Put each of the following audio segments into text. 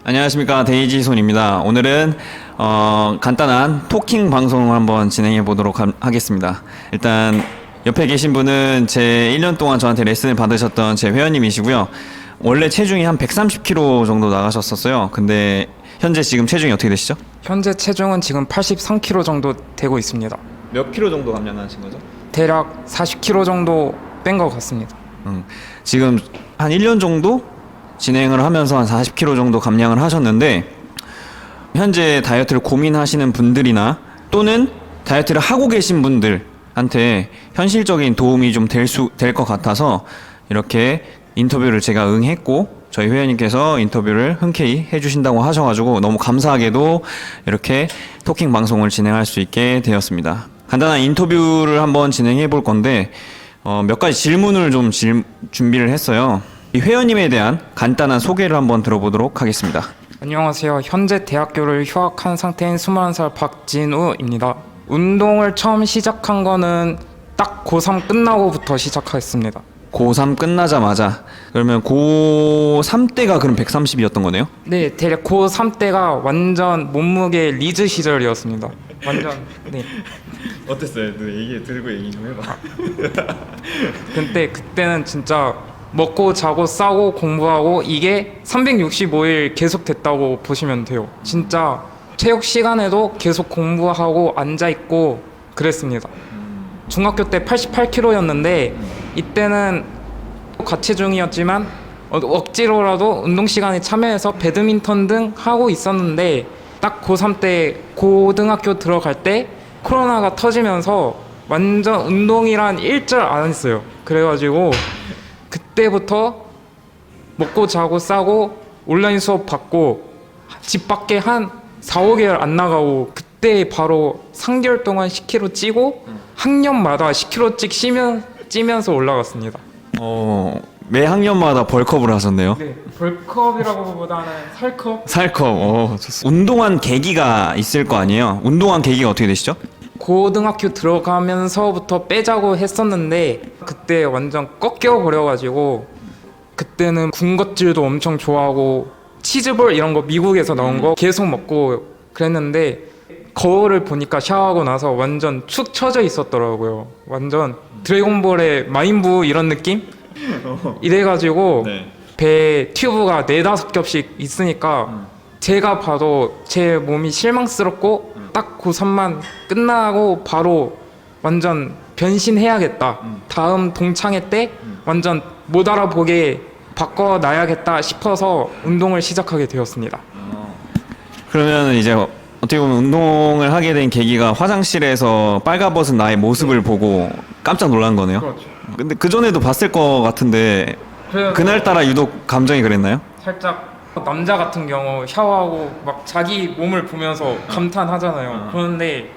안녕하십니까, 데이지손입니다. 오늘은 간단한 토킹 방송을 한번 진행해 보도록 하겠습니다. 일단 옆에 계신 분은 제 1년 동안 저한테 레슨을 받으셨던 제 회원님이시고요. 원래 체중이 한 130kg 정도 나가셨었어요. 근데 현재 지금 체중이 어떻게 되시죠? 현재 체중은 지금 83kg 정도 되고 있습니다. 몇 킬로 정도 감량하신 거죠? 대략 40kg 정도 뺀 것 같습니다. 지금 한 1년 정도 진행을 하면서 한 40kg 정도 감량을 하셨는데, 현재 다이어트를 고민하시는 분들이나 또는 다이어트를 하고 계신 분들한테 현실적인 도움이 좀 될 것 같아서 이렇게 인터뷰를 제가 응했고, 저희 회원님께서 인터뷰를 흔쾌히 해주신다고 하셔가지고 너무 감사하게도 이렇게 토킹 방송을 진행할 수 있게 되었습니다. 간단한 인터뷰를 한번 진행해 볼 건데 몇 가지 질문을 좀 준비를 했어요. 이 회원님에 대한 간단한 소개를 한번 들어보도록 하겠습니다. 안녕하세요. 현재 대학교를 휴학한 상태인 21살 박진우입니다. 운동을 처음 시작한 거는 딱 고3 끝나고부터 시작했습니다. 고3 끝나자마자, 그러면 고3 때가 그럼 130이었던 거네요? 네, 대략 고3 때가 완전 몸무게 리즈 시절이었습니다. 완전 네. 어땠어요? 들고 얘기 좀 해봐. 그때는 진짜 먹고 자고 싸고 공부하고 이게 365일 계속 됐다고 보시면 돼요. 진짜 체육 시간에도 계속 공부하고 앉아있고 그랬습니다. 중학교 때 88kg였는데 이때는 과체중이었지만 억지로라도 운동 시간에 참여해서 배드민턴 등 하고 있었는데, 딱 고3 때 고등학교 들어갈 때 코로나가 터지면서 완전 운동이란 일절 안 했어요. 그래가지고 그때부터 먹고 자고 싸고 온라인 수업 받고 집 밖에 한 4, 5개월 안 나가고, 그때 바로 3개월 동안 10kg 찌고 학년마다 10kg씩 찌면서 올라갔습니다. 매 학년마다 벌크업을 하셨네요. 네, 벌크업이라고 보다는 살컵. 살컵. 좋습니다. 운동한 계기가 있을 거 아니에요? 운동한 계기가 어떻게 되시죠? 고등학교 들어가면서부터 빼자고 했었는데 그때 완전 꺾여버려가지고, 그때는 군것질도 엄청 좋아하고 치즈볼 이런 거 미국에서 나온 거 계속 먹고 그랬는데, 거울을 보니까 샤워하고 나서 완전 축 처져 있었더라고요. 완전 드래곤볼의 마인부 이런 느낌? 이래가지고 네. 배에 튜브가 4-5겹씩 있으니까 제가 봐도 제 몸이 실망스럽고 딱 고3만 끝나고 바로 완전 변신해야겠다. 다음 동창회 때 완전 못 알아보게 바꿔놔야겠다 싶어서 운동을 시작하게 되었습니다. 그러면 이제 어떻게 보면 운동을 하게 된 계기가 화장실에서 빨가벗은 나의 모습을 보고 깜짝 놀란 거네요. 그렇죠. 근데 그 전에도 봤을 것 같은데 그래서 그날따라 유독 감정이 그랬나요? 살짝 남자 같은 경우 샤워하고 막 자기 몸을 보면서 감탄하잖아요. 그런데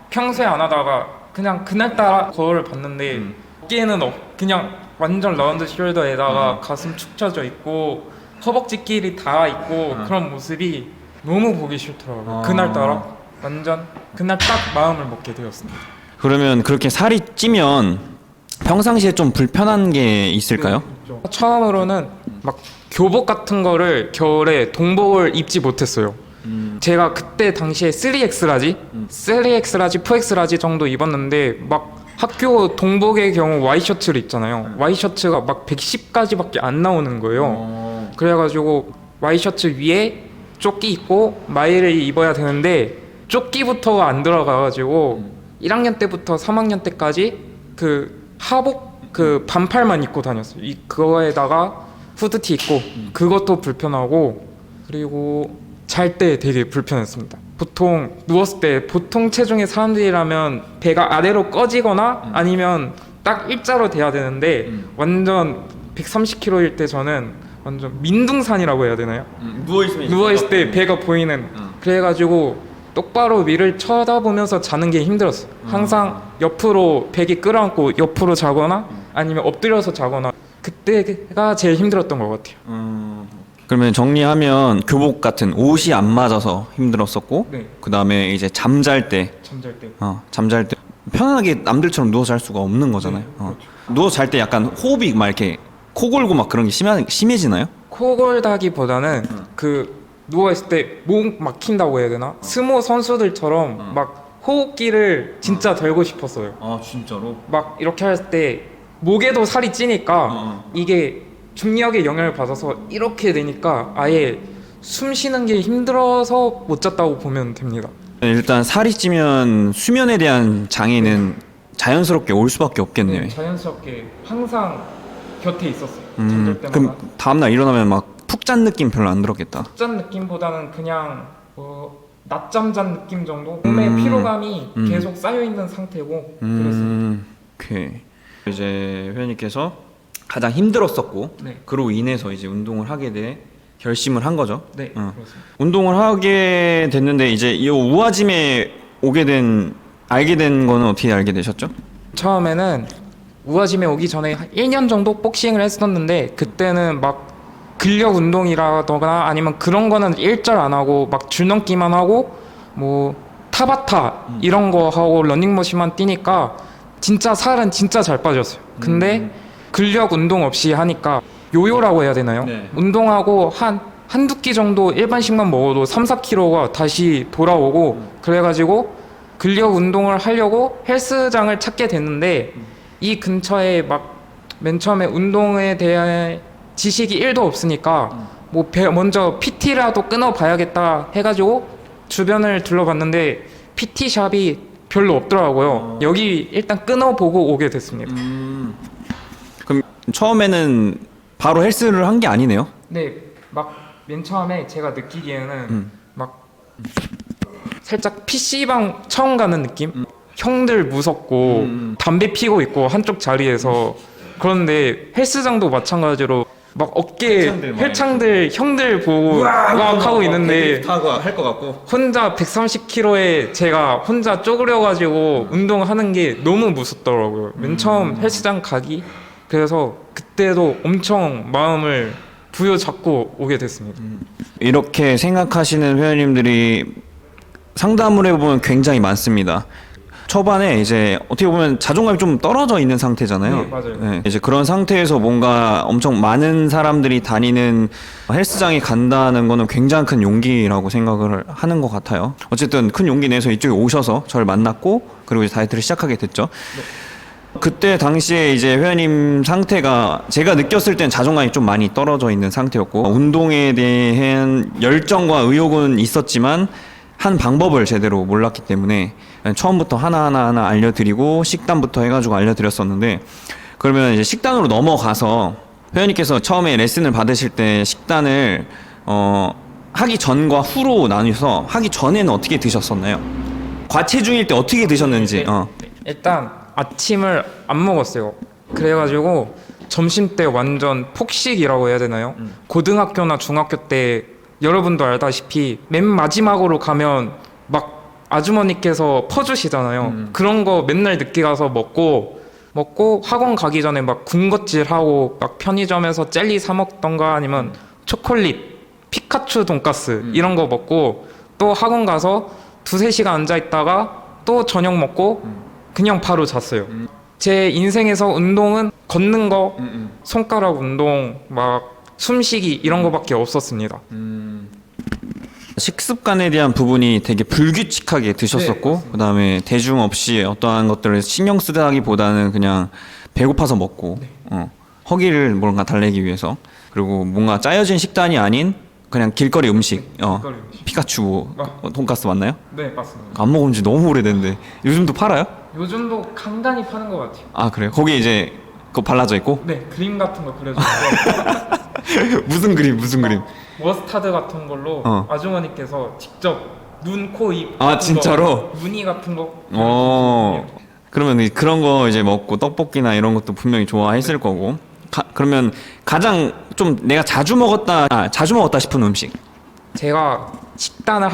평소에 안 하다가 그냥 그날따라 거울을 봤는데 어깨에는 그냥 완전 라운드 숄더에다가 가슴 축 처져 있고 허벅지끼리 닿아 있고 그런 모습이 너무 보기 싫더라고요. 그날따라 완전 그날 딱 마음을 먹게 되었습니다. 그러면 그렇게 살이 찌면 평상시에 좀 불편한 게 있을까요? 네, 처음으로는 막 교복 같은 거를 겨울에 동복을 입지 못했어요. 제가 그때 당시에 3X 라지, 3X 라지, 4X 라지 정도 입었는데 막 학교 동복의 경우 와이셔츠를 입잖아요. 와이셔츠가 막 110까지밖에 안 나오는 거예요. 그래가지고 와이셔츠 위에 조끼 입고 마이를 입어야 되는데 조끼부터가 안 들어가가지고 1학년 때부터 3학년 때까지 그 하복 그 반팔만 입고 다녔어요. 그거에다가 후드티 입고 그것도 불편하고, 그리고 잘 때 되게 불편했습니다. 보통 누웠을 때 보통 체중의 사람들이라면 배가 아래로 꺼지거나 아니면 딱 일자로 돼야 되는데 완전 130kg일 때 저는 완전 민둥산이라고 해야 되나요? 누워있을 때 배가 보이는. 그래가지고 똑바로 위를 쳐다보면서 자는 게 힘들었어요. 항상 옆으로 베개 끌어안고 옆으로 자거나 아니면 엎드려서 자거나, 그때가 제일 힘들었던 것 같아요. 그러면 정리하면 교복 같은 옷이 안 맞아서 힘들었었고, 네. 그 다음에 이제 잠잘 때 잠잘 때 편안하게 남들처럼 누워서 잘 수가 없는 거잖아요. 누워서 잘 때 약간 호흡이 막 이렇게 코 골고 막 그런 게 심해지나요? 코 골다기보다는 그 누워있을 때 목 막힌다고 해야 되나? 스모 선수들처럼 막 호흡기를 진짜 들고 싶었어요. 아 진짜로? 막 이렇게 할 때 목에도 살이 찌니까 이게 중력의 영향을 받아서 이렇게 되니까 아예 숨 쉬는 게 힘들어서 못 잤다고 보면 됩니다. 일단 살이 찌면 수면에 대한 장애는 자연스럽게 올 수밖에 없겠네요. 네, 자연스럽게 항상 곁에 있었어요. 잠들 때마다. 그럼 다음날 일어나면 막 푹 잔 느낌 별로 안 들었겠다. 짠 느낌보다는 그냥 낮잠 잔 느낌 정도? 몸에 피로감이 계속 쌓여있는 상태고 그랬습니다. 오케이. 이제 회원님께서 가장 힘들었었고 네. 그로 인해서 이제 운동을 하게 돼 결심을 한 거죠. 네, 그렇습니다. 운동을 하게 됐는데 이제 이 우아짐에 알게 된 거는 어떻게 알게 되셨죠? 처음에는 우아짐에 오기 전에 한 1년 정도 복싱을 했었는데 그때는 막 근력 운동이라거나 아니면 그런 거는 일절 안 하고 막 줄넘기만 하고 뭐 타바타 이런 거 하고 러닝머신만 뛰니까 진짜 살은 진짜 잘 빠졌어요. 근데 근력 운동 없이 하니까 요요라고 해야 되나요? 네. 운동하고 한두 끼 정도 일반식만 먹어도 3, 4kg가 다시 돌아오고 그래가지고 근력 운동을 하려고 헬스장을 찾게 됐는데 이 근처에 막 맨 처음에 운동에 대한 지식이 1도 없으니까 뭐 먼저 PT라도 끊어봐야겠다 해가지고 주변을 둘러봤는데 PT샵이 별로 없더라고요. 여기 일단 끊어보고 오게 됐습니다. 그럼 처음에는 바로 헬스를 한 게 아니네요? 네, 막 맨 처음에 제가 느끼기에는 막 살짝 PC방 처음 가는 느낌? 형들 무섭고 담배 피고 있고 한쪽 자리에서 그런데 헬스장도 마찬가지로 막 어깨 헬창들 형들 보고 막 하고 있는데 할 것 같고 혼자 130kg에 제가 혼자 쪼그려가지고 운동하는 게 너무 무섭더라고요. 맨 처음 헬스장 가기 그래서 그때도 엄청 마음을 부여잡고 오게 됐습니다. 이렇게 생각하시는 회원님들이 상담을 해보면 굉장히 많습니다. 초반에 이제 어떻게 보면 자존감이 좀 떨어져 있는 상태잖아요. 네, 맞아요. 이제 그런 상태에서 뭔가 엄청 많은 사람들이 다니는 헬스장에 간다는 거는 굉장히 큰 용기라고 생각을 하는 것 같아요. 어쨌든 큰 용기 내서 이쪽에 오셔서 저를 만났고 그리고 이제 다이어트를 시작하게 됐죠. 그때 당시에 이제 회원님 상태가 제가 느꼈을 땐 자존감이 좀 많이 떨어져 있는 상태였고 운동에 대한 열정과 의욕은 있었지만 한 방법을 제대로 몰랐기 때문에 처음부터 하나하나 알려드리고 식단부터 해가지고 알려드렸었는데 그러면 이제 식단으로 넘어가서 회원님께서 처음에 레슨을 받으실 때 식단을 하기 전과 후로 나뉘어서 하기 전에는 어떻게 드셨었나요? 과체중일 때 어떻게 드셨는지 일단 아침을 안 먹었어요. 그래가지고 점심 때 완전 폭식이라고 해야 되나요? 고등학교나 중학교 때 여러분도 알다시피 맨 마지막으로 가면 막 아주머니께서 퍼주시잖아요. 그런 거 맨날 늦게 가서 먹고 학원 가기 전에 막 군것질하고 막 편의점에서 젤리 사 먹던가 아니면 초콜릿, 피카츄 돈가스 이런 거 먹고 또 학원 가서 2-3시간 앉아 있다가 또 저녁 먹고 그냥 바로 잤어요. 제 인생에서 운동은 걷는 거, 손가락 운동, 막 숨쉬기 이런 거밖에 없었습니다. 식습관에 대한 부분이 되게 불규칙하게 드셨었고 네, 그다음에 대중 없이 어떠한 것들을 신경 쓰다기보다는 그냥 배고파서 먹고 허기를 뭔가 달래기 위해서 그리고 뭔가 짜여진 식단이 아닌 그냥 길거리 음식 길거리 음식. 피카츄 돈가스 맞나요? 네, 맞습니다. 안 먹은 지 너무 오래됐는데 요즘도 팔아요? 요즘도 간간히 파는 것 같아요. 아 그래요? 거기 이제 그거 발라져 있고? 네, 그림 같은 거 그려주고 무슨 그림? 머스타드 같은 걸로 아주머니께서 직접 눈, 코, 입 아, 같은 진짜로? 거, 무늬 같은 거 그러면 그런 거 이제 먹고 떡볶이나 이런 것도 분명히 좋아했을 거고 그러면 가장 좀 내가 자주 먹었다 싶은 음식 제가 식단을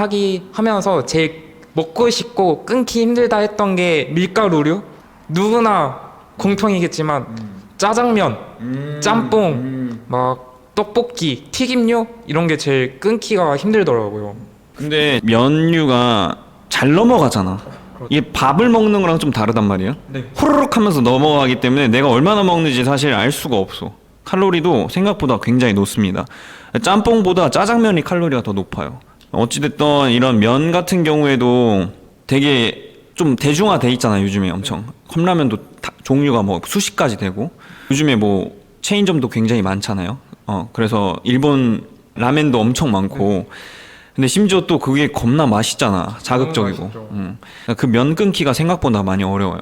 하면서 제일 먹고 싶고 끊기 힘들다 했던 게 밀가루류. 누구나 공통이겠지만 짜장면, 짬뽕, 막 떡볶이, 튀김류 이런 게 제일 끊기가 힘들더라고요. 근데 면류가 잘 넘어가잖아. 이게 밥을 먹는 거랑 좀 다르단 말이에요. 네. 호로록 하면서 넘어가기 때문에 내가 얼마나 먹는지 사실 알 수가 없어. 칼로리도 생각보다 굉장히 높습니다. 짬뽕보다 짜장면이 칼로리가 더 높아요. 어찌됐든 이런 면 같은 경우에도 되게 좀 대중화돼 있잖아요. 요즘에 엄청 컵라면도 종류가 뭐 수십 가지 되고 요즘에 뭐 체인점도 굉장히 많잖아요. 그래서 일본 라멘도 엄청 많고 근데 심지어 또 그게 겁나 맛있잖아. 자극적이고. 그 면 끊기가 생각보다 많이 어려워요.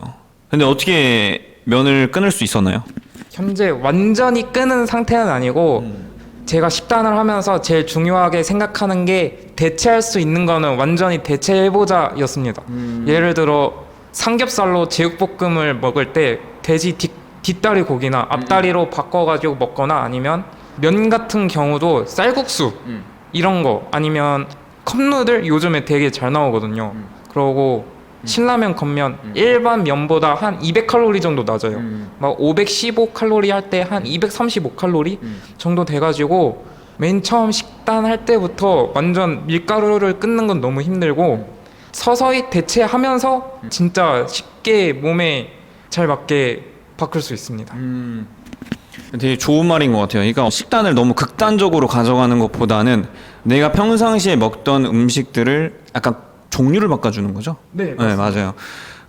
근데 어떻게 면을 끊을 수 있었나요? 현재 완전히 끄는 상태는 아니고 제가 식단을 하면서 제일 중요하게 생각하는 게 대체할 수 있는 거는 완전히 대체해보자 였습니다. 예를 들어 삼겹살로 제육볶음을 먹을 때 돼지 뒷다리 고기나 앞다리로 바꿔가지고 먹거나 아니면 면 같은 경우도 쌀국수 이런 거 아니면 컵누들 요즘에 되게 잘 나오거든요. 그러고 신라면 컵면 일반 면보다 한 200칼로리 정도 낮아요. 막 515칼로리 할 때 한 235칼로리 정도 돼가지고 맨 처음 식단 할 때부터 완전 밀가루를 끊는 건 너무 힘들고 서서히 대체하면서 진짜 쉽게 몸에 잘 맞게 바꿀 수 있습니다. 되게 좋은 말인 것 같아요. 그러니까 식단을 너무 극단적으로 가져가는 것보다는 내가 평상시에 먹던 음식들을 약간 종류를 바꿔주는 거죠? 네, 맞아요.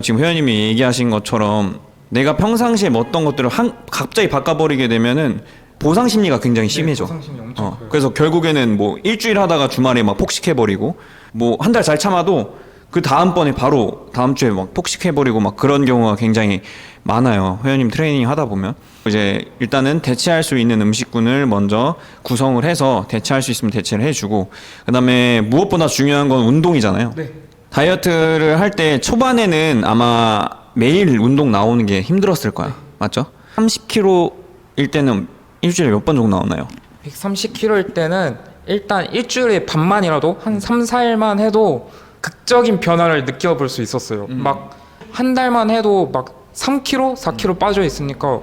지금 회원님이 얘기하신 것처럼 내가 평상시에 먹던 것들을 갑자기 바꿔버리게 되면은 보상 심리가 굉장히 심해져. 보상 심리 엄청 커요. 그래서 결국에는 뭐 일주일 하다가 주말에 막 폭식해버리고 뭐 한 달 잘 참아도 그 다음번에 바로 다음 주에 막 폭식해버리고 막 그런 경우가 굉장히 많아요. 회원님 트레이닝 하다 보면 이제 일단은 대체할 수 있는 음식군을 먼저 구성을 해서 대체할 수 있으면 대체를 해주고 그다음에 무엇보다 중요한 건 운동이잖아요. 네. 다이어트를 할 때 초반에는 아마 매일 운동 나오는 게 힘들었을 거야. 맞죠? 30kg일 때는 일주일에 몇 번 정도 나오나요? 130kg일 때는 일단 일주일에 반만이라도 한 3, 4일만 해도 극적인 변화를 느껴볼 수 있었어요. 막 한 달만 해도 막 3kg, 4kg 빠져 있으니까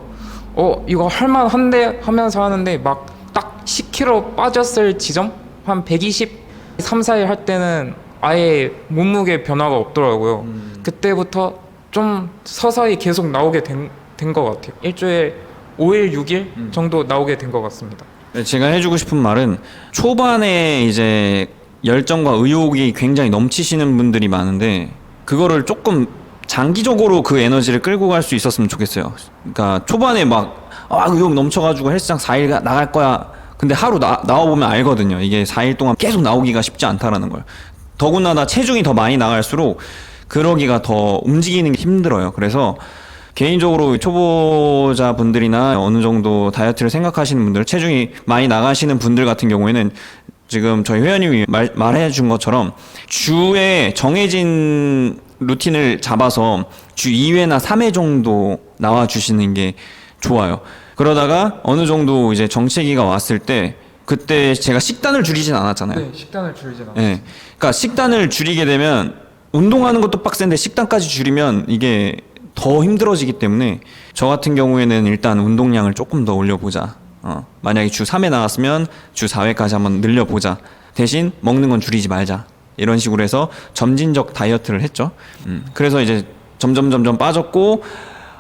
이거 할만한데 하면서 하는데 막 딱 10kg 빠졌을 지점 한 120, 3, 4일 할 때는 아예 몸무게 변화가 없더라고요. 그때부터 좀 서서히 계속 나오게 된 것 같아요. 일주일에 5일, 6일 정도 나오게 된 것 같습니다. 제가 해주고 싶은 말은 초반에 이제 열정과 의욕이 굉장히 넘치시는 분들이 많은데 그거를 조금 장기적으로 그 에너지를 끌고 갈 수 있었으면 좋겠어요. 그러니까 초반에 막 의욕 넘쳐가지고 헬스장 4일 나갈 거야. 근데 하루 나와보면 알거든요. 이게 4일 동안 계속 나오기가 쉽지 않다라는 걸. 더군다나 체중이 더 많이 나갈수록 그러기가 더 움직이는 게 힘들어요. 그래서 개인적으로 초보자분들이나 어느 정도 다이어트를 생각하시는 분들, 체중이 많이 나가시는 분들 같은 경우에는 지금 저희 회원님이 말해 준 것처럼 주에 정해진 루틴을 잡아서 주 2회나 3회 정도 나와 주시는 게 좋아요. 그러다가 어느 정도 이제 정체기가 왔을 때 그때 제가 식단을 줄이진 않았잖아요. 네, 식단을 줄이진 않았어요. 네. 그러니까 식단을 줄이게 되면 운동하는 것도 빡센데 식단까지 줄이면 이게 더 힘들어지기 때문에 저 같은 경우에는 일단 운동량을 조금 더 올려보자. 만약에 주 3회 나왔으면 주 4회까지 한번 늘려보자. 대신 먹는 건 줄이지 말자. 이런 식으로 해서 점진적 다이어트를 했죠. 그래서 이제 점점 빠졌고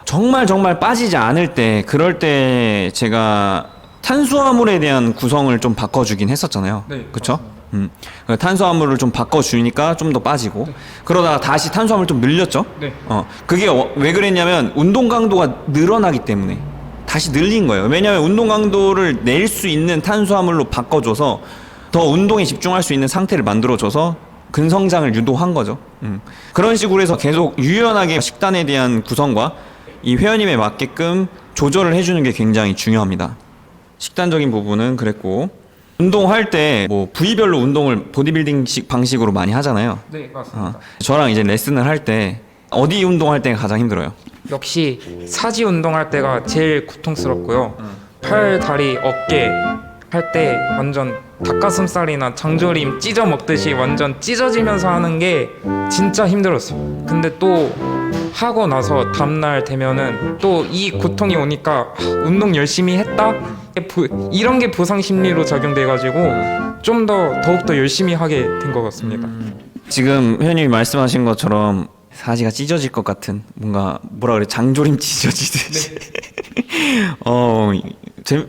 정말 빠지지 않을 때 그럴 때 제가 탄수화물에 대한 구성을 좀 바꿔주긴 했었잖아요. 네, 그렇죠? 탄수화물을 좀 바꿔주니까 좀 더 빠지고 그러다가 다시 탄수화물 좀 늘렸죠. 네. 그게 왜 그랬냐면 운동 강도가 늘어나기 때문에 다시 늘린 거예요. 왜냐하면 운동 강도를 낼 수 있는 탄수화물로 바꿔줘서 더 운동에 집중할 수 있는 상태를 만들어줘서 근성장을 유도한 거죠. 그런 식으로 해서 계속 유연하게 식단에 대한 구성과 이 회원님에 맞게끔 조절을 해주는 게 굉장히 중요합니다. 식단적인 부분은 그랬고 운동할 때 뭐 부위별로 운동을 보디빌딩식 방식으로 많이 하잖아요. 네, 맞습니다. 저랑 이제 레슨을 할 때 어디 운동할 때가 가장 힘들어요? 역시 사지 운동할 때가 제일 고통스럽고요. 팔, 다리, 어깨 할 때 완전 닭가슴살이나 장조림 찢어 먹듯이 완전 찢어지면서 하는 게 진짜 힘들었어요. 근데 또 하고 나서 다음날 되면은 또 이 고통이 오니까 운동 열심히 했다? 이런 게 보상 심리로 작용돼가지고 좀 더욱더 열심히 하게 된 것 같습니다. 지금 회원님이 말씀하신 것처럼 사지가 찢어질 것 같은 뭔가 뭐라 그래 장조림 찢어지듯이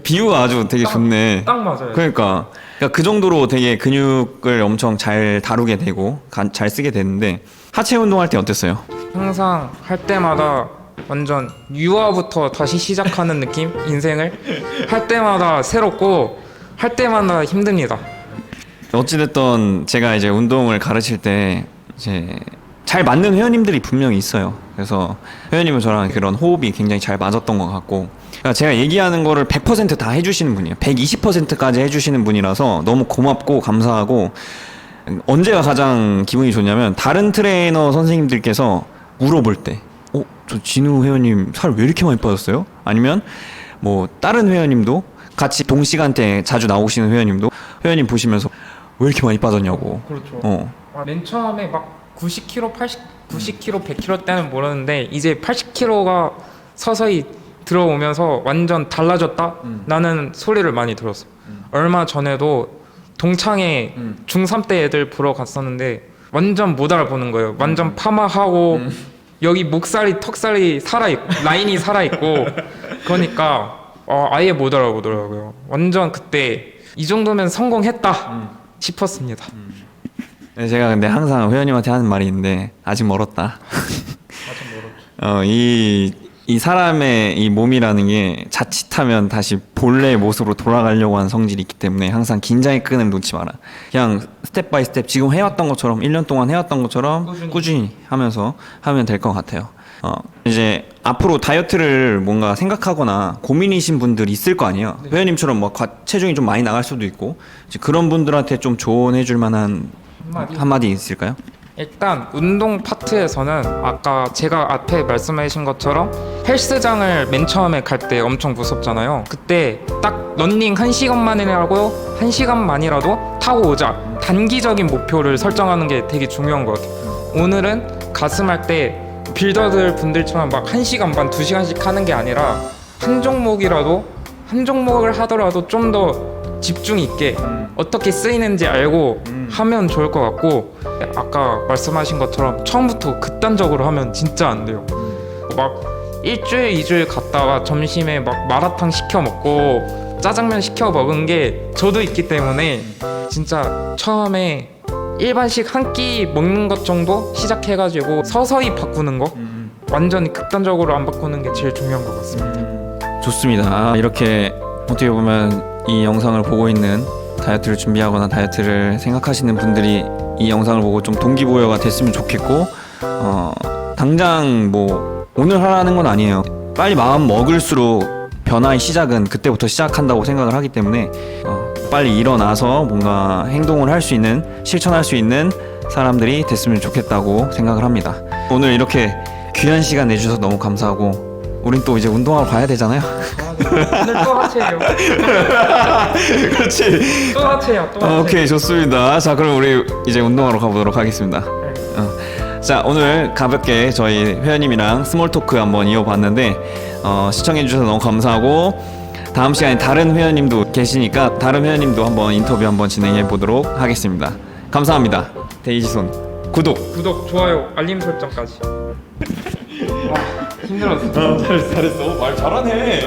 비유가 아주 되게 좋네. 딱 맞아요. 그러니까 그 정도로 되게 근육을 엄청 잘 다루게 되고 잘 쓰게 되는데 하체 운동할 때 어땠어요? 항상 할 때마다 완전 유아부터 다시 시작하는 느낌? 인생을 할 때마다 새롭고 할 때마다 힘듭니다. 어찌됐든 제가 이제 운동을 가르칠 때 이제 잘 맞는 회원님들이 분명히 있어요. 그래서 회원님은 저랑 그런 호흡이 굉장히 잘 맞았던 것 같고, 그러니까 제가 얘기하는 거를 100%다 해주시는 분이에요. 120%까지 해주시는 분이라서 너무 고맙고 감사하고, 언제가 가장 기분이 좋냐면 다른 트레이너 선생님들께서 물어볼 때, 저 진우 회원님 살 왜 이렇게 많이 빠졌어요? 아니면 뭐 다른 회원님도 같이 동시간대에 자주 나오시는 회원님도 회원님 보시면서 왜 이렇게 많이 빠졌냐고. 그렇죠. 맨 처음에 막 90kg, 90kg, 100kg 때는 모르는데 이제 80kg가 서서히 들어오면서 완전 달라졌다? 라는 소리를 많이 들었어요. 얼마 전에도 동창회 중3 때 애들 보러 갔었는데 완전 못 알아보는 거예요. 완전 파마하고 여기 목살이, 턱살이 살아있고 라인이 살아있고 그러니까 아예 못 알아보더라고요. 완전 그때 이 정도면 성공했다 싶었습니다. 네, 제가 근데 항상 회원님한테 하는 말이 있는데 아직 멀었다. 아직 멀었죠. 이 사람의 이 몸이라는 게 자칫하면 다시 본래의 모습으로 돌아가려고 하는 성질이 있기 때문에 항상 긴장의 끈을 놓지 마라. 그냥 스텝 바이 스텝 지금 해왔던 것처럼 1년 동안 해왔던 것처럼 꾸준히 하면서 하면 될 것 같아요. 이제 앞으로 다이어트를 뭔가 생각하거나 고민이신 분들이 있을 거 아니에요. 네. 회원님처럼 뭐 체중이 좀 많이 나갈 수도 있고 이제 그런 분들한테 좀 조언해줄 만한 한마디 있을까요? 일단 운동 파트에서는 아까 제가 앞에 말씀하신 것처럼 헬스장을 맨 처음에 갈 때 엄청 무섭잖아요. 그때 딱 런닝 1시간만이라고 1시간만이라도 타고 오자. 단기적인 목표를 설정하는 게 되게 중요한 것 같아요. 오늘은 가슴 할 때 빌더들 분들처럼 막 1시간 반, 2시간씩 하는 게 아니라 한 종목을 하더라도 좀 더 집중 있게 어떻게 쓰이는지 알고 하면 좋을 것 같고, 아까 말씀하신 것처럼 처음부터 극단적으로 하면 진짜 안 돼요. 막 일주일, 2주일 갔다가 점심에 막 마라탕 시켜 먹고 짜장면 시켜 먹은 게 저도 있기 때문에 진짜 처음에 일반식 한 끼 먹는 것 정도 시작해가지고 서서히 바꾸는 거, 완전히 극단적으로 안 바꾸는 게 제일 중요한 것 같습니다. 좋습니다. 이렇게 어떻게 보면 이 영상을 보고 있는 다이어트를 준비하거나 다이어트를 생각하시는 분들이 이 영상을 보고 좀 동기부여가 됐으면 좋겠고, 당장 뭐 오늘 하라는 건 아니에요. 빨리 마음 먹을수록 변화의 시작은 그때부터 시작한다고 생각을 하기 때문에 빨리 일어나서 뭔가 행동을 할 수 있는, 실천할 수 있는 사람들이 됐으면 좋겠다고 생각을 합니다. 오늘 이렇게 귀한 시간 내주셔서 너무 감사하고, 우린 또 이제 운동하러 가야 되잖아요. 오늘 또 하체예요. 그렇지. 또 하체야. 또 하체. 오케이, 좋습니다. 자, 그럼 우리 이제 운동하러 가보도록 하겠습니다. 자, 오늘 가볍게 저희 회원님이랑 스몰 토크 한번 이어봤는데 시청해주셔서 너무 감사하고, 다음 시간에 다른 회원님도 계시니까 다른 회원님도 한번 인터뷰 한번 진행해 보도록 하겠습니다. 감사합니다. 데이지손 구독. 좋아요, 알림 설정까지. 힘들었어. 잘했어. 말 잘하네.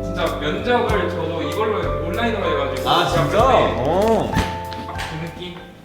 진짜 면접을 저도 이걸로 온라인으로 해가지고. 아, 진짜?